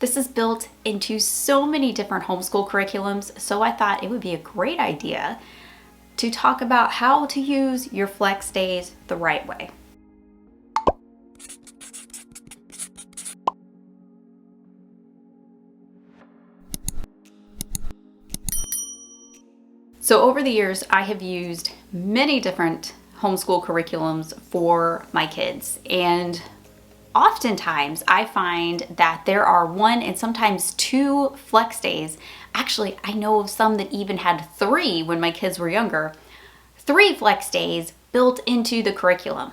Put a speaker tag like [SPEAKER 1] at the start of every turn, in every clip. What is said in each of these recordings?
[SPEAKER 1] This is built into so many different homeschool curriculums, so I thought it would be a great idea to talk about how to use your flex days the right way. So over the years, I have used many different homeschool curriculums for my kids, and oftentimes I find that there are one and sometimes two flex days. Actually, I know of some that even had three when my kids were younger. 3 flex days built into the curriculum.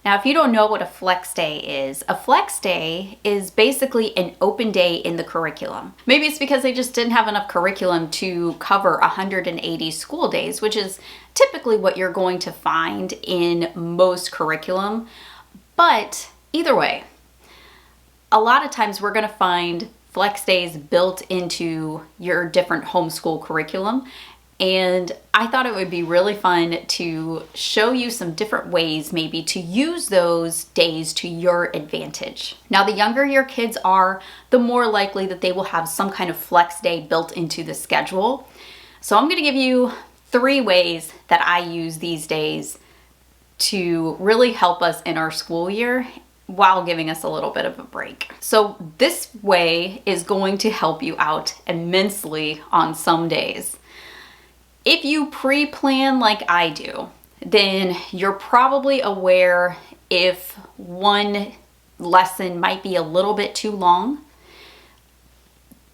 [SPEAKER 1] Now, if you don't know what a flex day is, a flex day is basically an open day in the curriculum. Maybe it's because they just didn't have enough curriculum to cover 180 school days, which is typically what you're going to find in most curriculum. But either way, a lot of times we're going to find flex days built into your different homeschool curriculum. And I thought it would be really fun to show you some different ways maybe to use those days to your advantage. Now, the younger your kids are, the more likely that they will have some kind of flex day built into the schedule. So I'm going to give you 3 ways that I use these days to really help us in our school year while giving us a little bit of a break. So this way is going to help you out immensely on some days. If you pre-plan like I do, then you're probably aware if one lesson might be a little bit too long.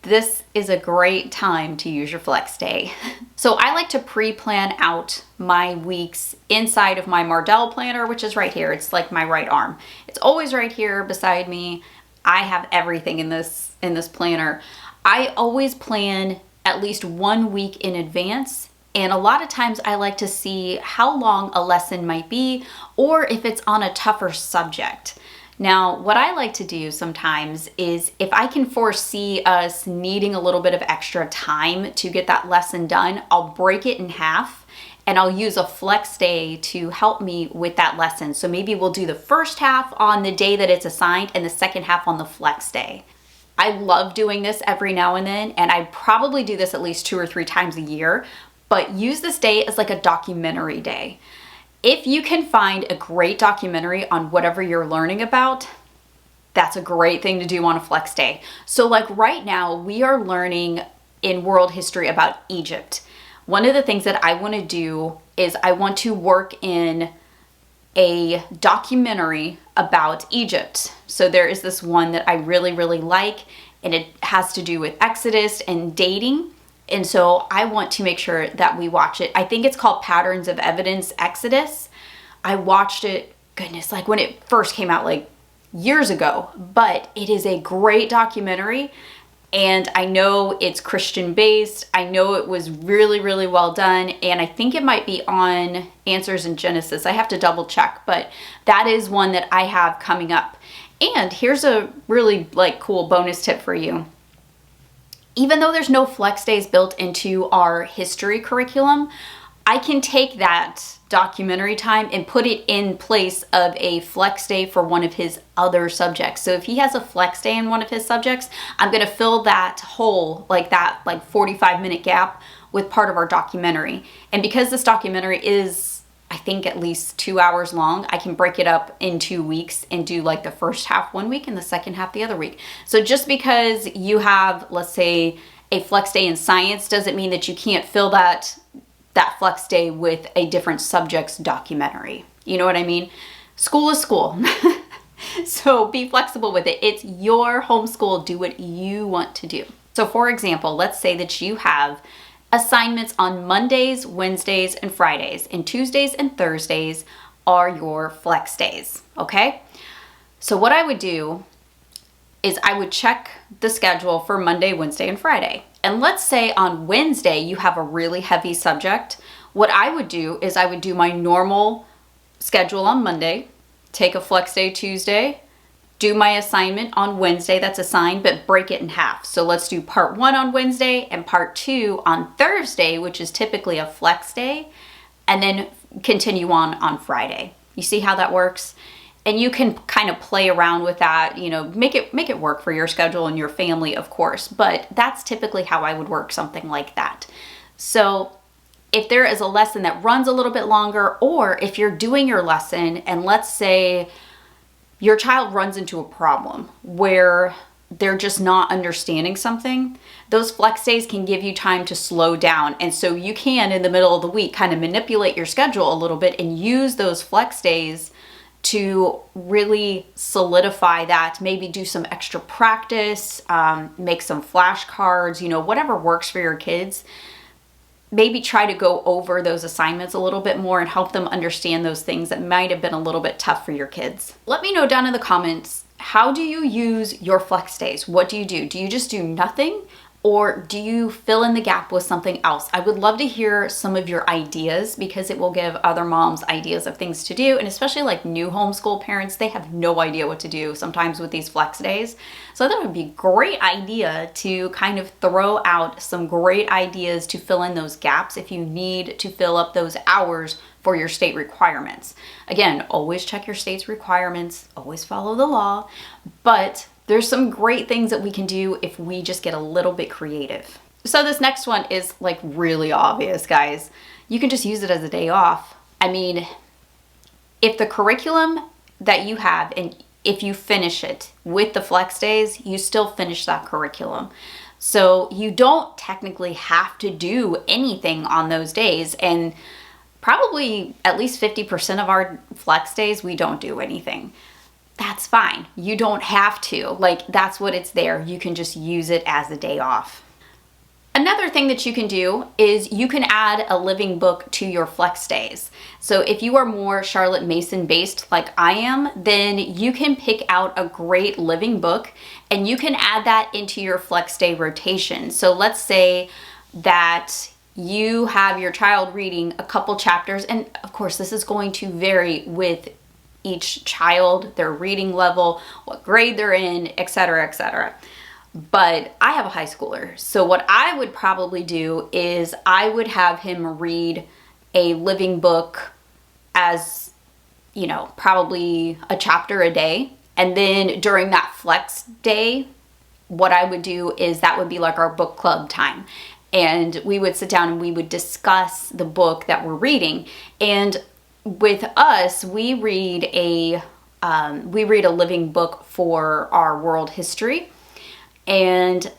[SPEAKER 1] This is a great time to use your flex day. So I like to pre-plan out my weeks inside of my Mardell planner, which is right here. It's like my right arm. It's always right here beside me. I have everything in this planner. I always plan at least 1 week in advance. And a lot of times I like to see how long a lesson might be or if it's on a tougher subject. Now, what I like to do sometimes is if I can foresee us needing a little bit of extra time to get that lesson done, I'll break it in half and I'll use a flex day to help me with that lesson. So maybe we'll do the first half on the day that it's assigned and the second half on the flex day. I love doing this every now and then, and I probably do this at least 2 or 3 times a year. But use this day as like a documentary day. If you can find a great documentary on whatever you're learning about, that's a great thing to do on a flex day. So like right now, we are learning in world history about Egypt. One of the things that I want to do is I want to work in a documentary about Egypt. So there is this one that I really, really like, and it has to do with Exodus and dating. And so I want to make sure that we watch it. I think it's called Patterns of Evidence Exodus. I watched it, goodness, like when it first came out like years ago, but it is a great documentary. And I know it's Christian based. I know it was really, really well done. And I think it might be on Answers in Genesis. I have to double check, but that is one that I have coming up. And here's a really cool bonus tip for you. Even though there's no flex days built into our history curriculum, I can take that documentary time and put it in place of a flex day for one of his other subjects. So if he has a flex day in one of his subjects, I'm going to fill that hole, like 45-minute gap, with part of our documentary. And because this documentary is, I think, at least 2 hours long, I can break it up in 2 weeks and do like the first half 1 week and the second half the other week. So just because you have, let's say, a flex day in science doesn't mean that you can't fill that flex day with a different subject's documentary. You know what I mean? School is school. So be flexible with it. It's your homeschool. Do what you want to do. So for example, let's say that you have assignments on Mondays, Wednesdays, and Fridays, and Tuesdays and Thursdays are your flex days, okay? So what I would do is I would check the schedule for Monday, Wednesday, and Friday. And let's say on Wednesday you have a really heavy subject. What I would do is I would do my normal schedule on Monday, take a flex day Tuesday, do my assignment on Wednesday that's assigned, but break it in half. So let's do part 1 on Wednesday and part 2 on Thursday, which is typically a flex day, and then continue on Friday. You see how that works? And you can kind of play around with that, you know, make it work for your schedule and your family, of course, but that's typically how I would work something like that. So if there is a lesson that runs a little bit longer, or if you're doing your lesson and let's say your child runs into a problem where they're just not understanding something, those flex days can give you time to slow down. And so you can, in the middle of the week, kind of manipulate your schedule a little bit and use those flex days to really solidify that. Maybe do some extra practice, make some flashcards, you know, whatever works for your kids. Maybe try to go over those assignments a little bit more and help them understand those things that might have been a little bit tough for your kids. Let me know down in the comments, how do you use your flex days? What do you do? Do you just do nothing? Or do you fill in the gap with something else? I would love to hear some of your ideas because it will give other moms ideas of things to do. And especially like new homeschool parents, they have no idea what to do sometimes with these flex days. So I thought it would be a great idea to kind of throw out some great ideas to fill in those gaps if you need to fill up those hours for your state requirements. Again, always check your state's requirements, always follow the law, but there's some great things that we can do if we just get a little bit creative. So this next one is like really obvious, guys. You can just use it as a day off. I mean, if the curriculum that you have, and if you finish it with the flex days, you still finish that curriculum. So you don't technically have to do anything on those days. And probably at least 50% of our flex days, we don't do anything. That's fine. You don't have to. Like, that's what it's there. You can just use it as a day off. Another thing that you can do is you can add a living book to your flex days. So if you are more Charlotte Mason based like I am, then you can pick out a great living book and you can add that into your flex day rotation. So let's say that you have your child reading a couple chapters, and of course this is going to vary with each child, their reading level, what grade they're in, etc., etc. But I have a high schooler. So what I would probably do is I would have him read a living book as, you know, probably a chapter a day. And then during that flex day, what I would do is that would be like our book club time. And we would sit down and we would discuss the book that we're reading. And with us, we read a living book for our world history, and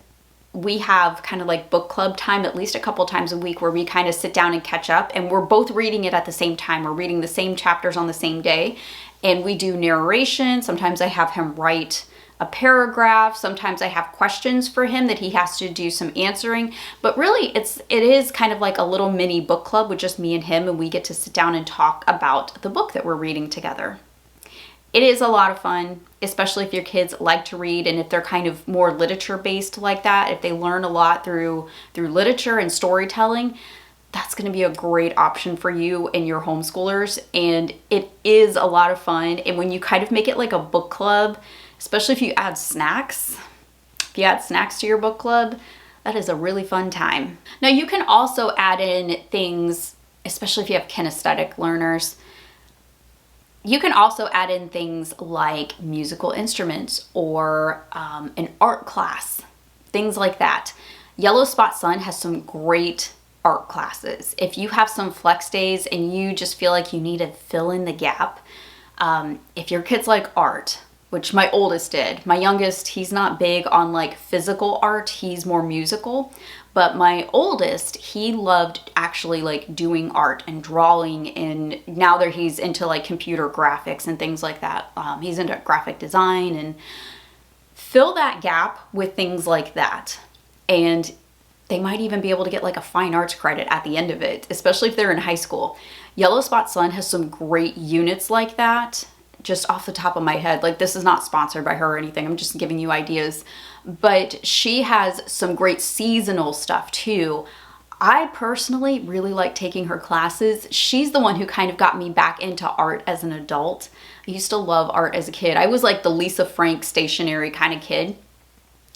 [SPEAKER 1] we have kind of like book club time at least a couple times a week where we kind of sit down and catch up, and we're both reading it at the same time. We're reading the same chapters on the same day, and we do narration. Sometimes I have him write a paragraph. Sometimes I have questions for him that he has to do some answering. But really, it is kind of like a little mini book club with just me and him, and we get to sit down and talk about the book that we're reading together. It is a lot of fun, especially if your kids like to read and if they're kind of more literature based like that. If they learn a lot through literature and storytelling, that's going to be a great option for you and your homeschoolers. And it is a lot of fun. And when you kind of make it like a book club, especially if you add snacks, to your book club, that is a really fun time. Now you can also add in things, especially if you have kinesthetic learners, you can also add in things like musical instruments or an art class, things like that. Yellow Spot Sun has some great art classes. If you have some flex days and you just feel like you need to fill in the gap, if your kids like art, which my oldest did. My youngest, he's not big on like physical art, he's more musical. But my oldest, he loved actually like doing art and drawing, and now that he's into like computer graphics and things like that. He's into graphic design, and fill that gap with things like that. And they might even be able to get like a fine arts credit at the end of it, especially if they're in high school. Yellow Spot Sun has some great units like that. Just off the top of my head, like this is not sponsored by her or anything, I'm just giving you ideas, but she has some great seasonal stuff too. I personally really like taking her classes. She's the one who kind of got me back into art as an adult. I used to love art as a kid. I was like the Lisa Frank stationery kind of kid,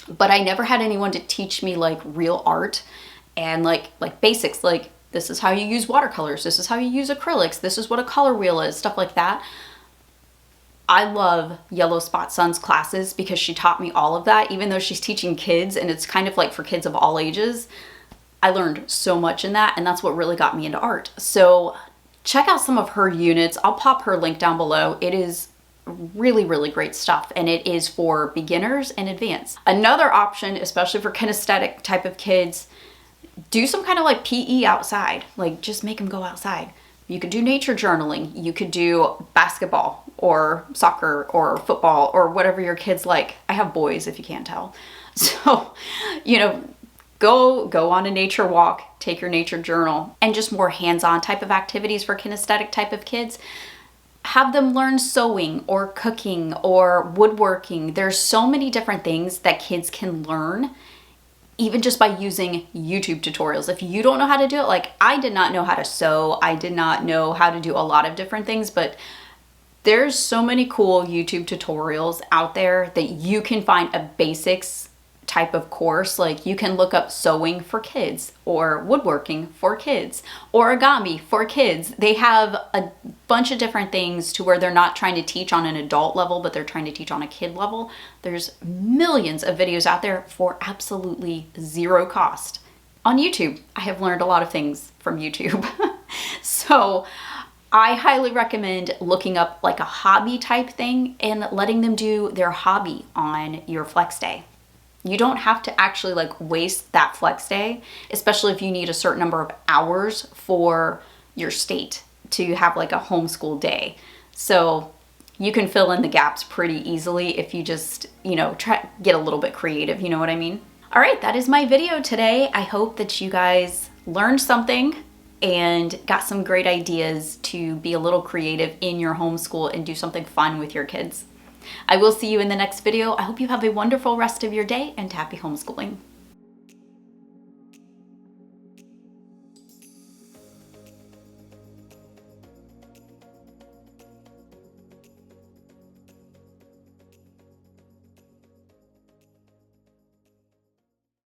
[SPEAKER 1] but I never had anyone to teach me like real art and like basics, like this is how you use watercolors, this is how you use acrylics, this is what a color wheel is, stuff like that. I love Yellow Spot Sun's classes because she taught me all of that. Even though she's teaching kids and it's kind of like for kids of all ages, I learned so much in that, and that's what really got me into art. So check out some of her units. I'll pop her link down below. It is really, really great stuff, and it is for beginners and advanced. Another option, especially for kinesthetic type of kids, do some kind of like PE outside. Like just make them go outside. You could do nature journaling. You could do basketball or soccer or football or whatever your kids like. I have boys, if you can't tell. So, you know, go on a nature walk, take your nature journal, and just more hands-on type of activities for kinesthetic type of kids. Have them learn sewing or cooking or woodworking. There's so many different things that kids can learn even just by using YouTube tutorials. If you don't know how to do it, like I did not know how to sew, I did not know how to do a lot of different things, but there's so many cool YouTube tutorials out there that you can find a basics type of course. Like you can look up sewing for kids or woodworking for kids, origami for kids. They have a bunch of different things to where they're not trying to teach on an adult level, but they're trying to teach on a kid level. There's millions of videos out there for absolutely zero cost. On YouTube, I have learned a lot of things from YouTube. So I highly recommend looking up like a hobby type thing and letting them do their hobby on your flex day. You don't have to actually like waste that flex day, especially if you need a certain number of hours for your state to have like a homeschool day. So you can fill in the gaps pretty easily if you just, you know, try get a little bit creative, you know what I mean? All right, that is my video today. I hope that you guys learned something and got some great ideas to be a little creative in your homeschool and do something fun with your kids. I will see you in the next video. I hope you have a wonderful rest of your day and happy homeschooling.